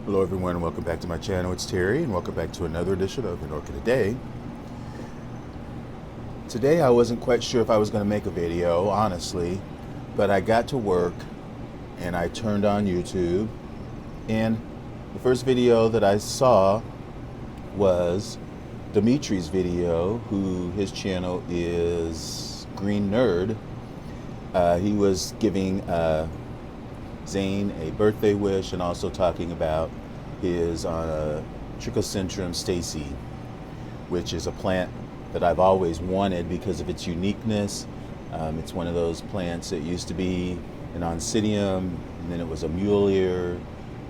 Hello everyone and welcome back to my channel. It's Terry and welcome back to another edition of An Orchid a Day. Today I wasn't quite sure if I was going to make a video, honestly, but I got to work and I turned on YouTube, and the first video that I saw was Dimitri's video, who his channel is Green Nerd. He was giving Zane a birthday wish and also talking about his Trichocentrum Stacy, which is a plant that I've always wanted because of its uniqueness. It's one of those plants that used to be an Oncidium, and then it was a mule ear,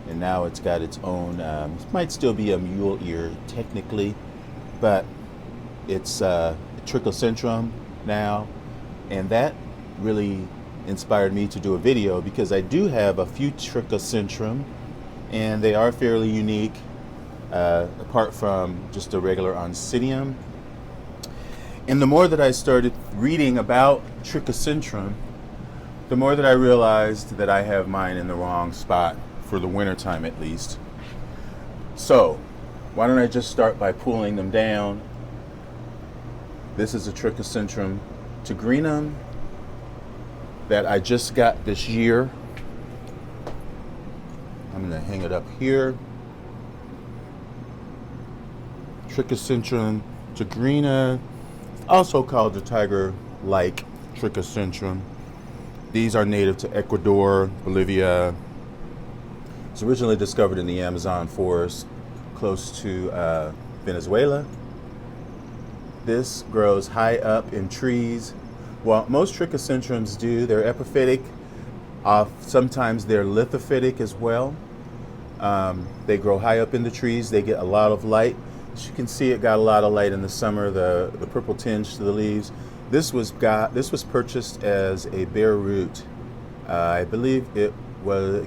and now it's got its own, it might still be a mule ear technically, but it's Trichocentrum now, and that really inspired me to do a video because I do have a few Trichocentrum and they are fairly unique, apart from just a regular Oncidium. And the more that I started reading about Trichocentrum, the more that I realized that I have mine in the wrong spot for the winter time at least. So why don't I just start by pulling them down. This is a Trichocentrum Greenham that I just got this year. I'm going to hang it up here. Trichocentrum Greenham, also called the tiger-like Trichocentrum. These are native to Ecuador, Bolivia. It's originally discovered in the Amazon forest close to Venezuela. This grows high up in trees. Well, most Trichocentrums do. They're epiphytic. Sometimes they're lithophytic as well. They grow high up in the trees. They get a lot of light. As you can see, it got a lot of light in the summer. The purple tinge to the leaves. This was purchased as a bare root. I believe it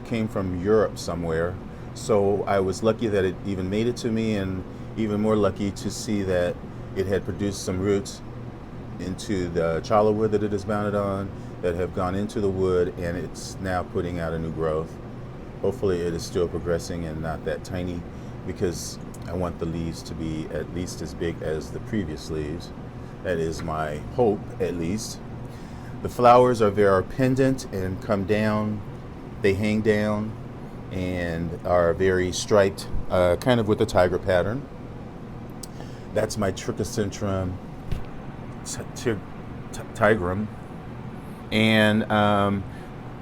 came from Europe somewhere. So I was lucky that it even made it to me, and even more lucky to see that it had produced some roots into the chala wood that it is mounted on, that have gone into the wood, and it's now putting out a new growth. Hopefully it is still progressing and not that tiny, because I want the leaves to be at least as big as the previous leaves. That is my hope, at least. The flowers are very pendant and come down. They hang down and are very striped, kind of with a tiger pattern. That's my Trichocentrum tigrum. And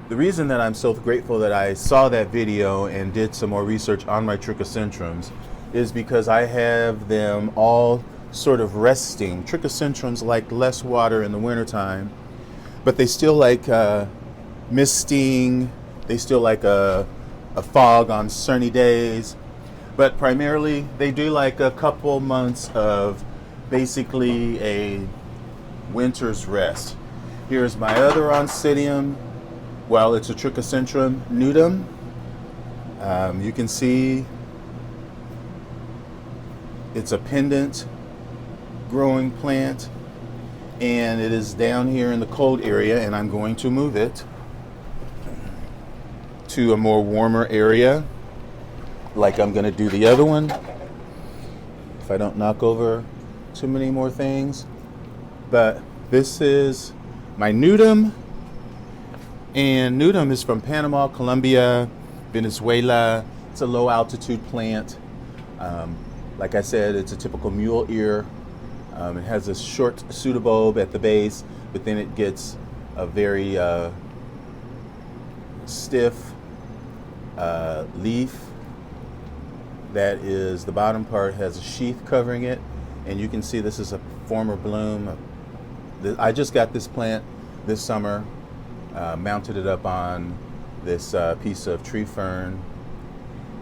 the reason that I'm so grateful that I saw that video and did some more research on my Trichocentrums is because I have them all sort of resting. Trichocentrums like less water in the wintertime, but they still like misting. They still like a fog on sunny days. But primarily, they do like a couple months of basically a winter's rest. Here's my other Oncidium. Well, it's a Trichocentrum Newton. You can see it's a pendant growing plant, and it is down here in the cold area, and I'm going to move it to a more warmer area, like I'm going to do the other one, if I don't knock over too many more things. But this is my Newton, and Newton is from Panama, Colombia, Venezuela. It's a low altitude plant. Like I said, it's a typical mule ear. It has a short pseudobulb at the base, but then it gets a very stiff leaf. That is, the bottom part has a sheath covering it, and you can see this is a former bloom. I just got this plant this summer, mounted it up on this piece of tree fern,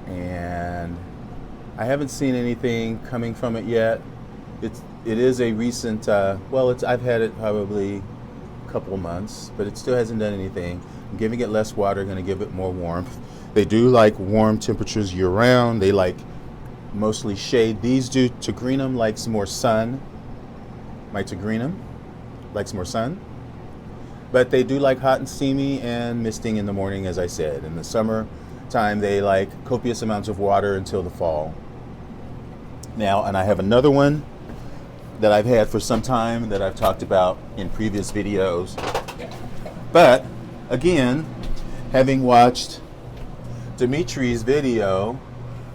and I haven't seen anything coming from it yet. It is a recent, I've had it probably a couple months, but it still hasn't done anything. I'm giving it less water, going to give it more warmth. They do like warm temperatures year round. They like mostly shade. These do. Greenham likes more sun. My Greenham likes more sun. But they do like hot and steamy and misting in the morning, as I said. In the summer, time they like copious amounts of water until the fall. Now, and I have another one that I've had for some time that I've talked about in previous videos. But again, having watched Dimitri's video,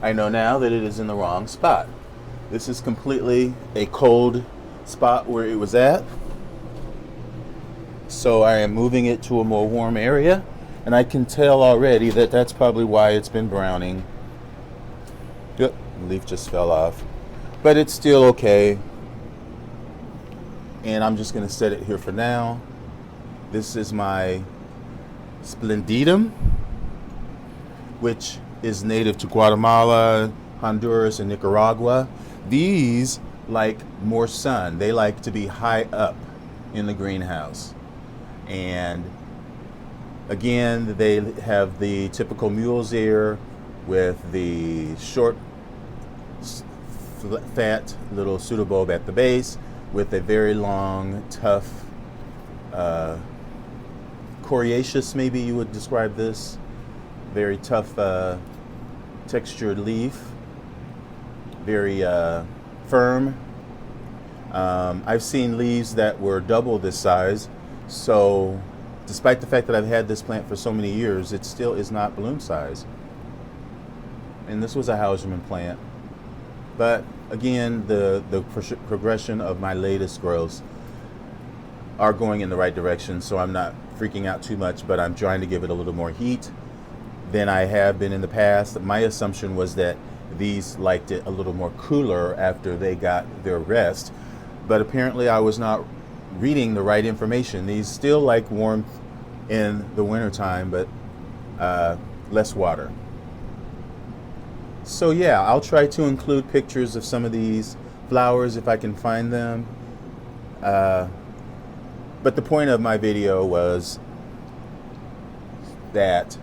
I know now that it is in the wrong spot. This is completely a cold spot where it was at. So I am moving it to a more warm area, and I can tell already that that's probably why it's been browning. Yep, the leaf just fell off. But it's still okay. And I'm just going to set it here for now. This is my Splendidum, which is native to Guatemala, Honduras, and Nicaragua. These like more sun. They like to be high up in the greenhouse. And again, they have the typical mule's ear with the short, fat little pseudobulb at the base, with a very long, tough, coriaceous, maybe you would describe this. Very tough, textured leaf. Very firm. I've seen leaves that were double this size. So, despite the fact that I've had this plant for so many years, it still is not bloom size. And this was a Hauserman plant. But again, the progression of my latest growths are going in the right direction, so I'm not freaking out too much, but I'm trying to give it a little more heat than I have been in the past. My assumption was that these liked it a little more cooler after they got their rest, but apparently I was not reading the right information. These still like warmth in the wintertime, but less water. So yeah, I'll try to include pictures of some of these flowers if I can find them. But the point of my video was that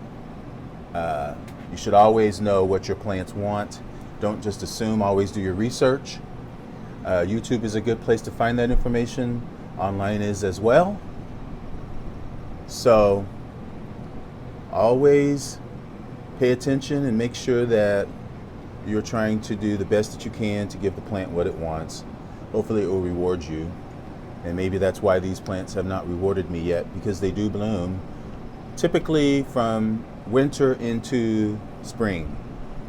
you should always know what your plants want. Don't just assume, always do your research. YouTube is a good place to find that information. Online is as well. So always pay attention and make sure that you're trying to do the best that you can to give the plant what it wants. Hopefully it will reward you. And maybe that's why these plants have not rewarded me yet, because they do bloom typically from winter into spring.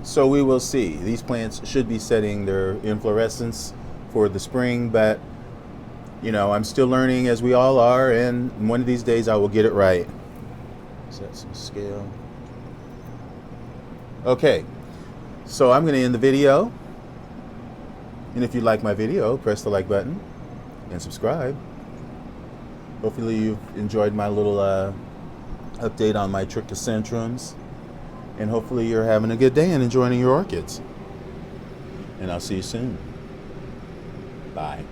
So we will see. These plants should be setting their inflorescence for the spring, but you know, I'm still learning, as we all are, and one of these days I will get it right. Set some scale. Okay, so I'm going to end the video. And if you like my video, press the like button and subscribe. Hopefully you've enjoyed my little update on my Trichocentrums. And hopefully you're having a good day and enjoying your orchids. And I'll see you soon. Bye.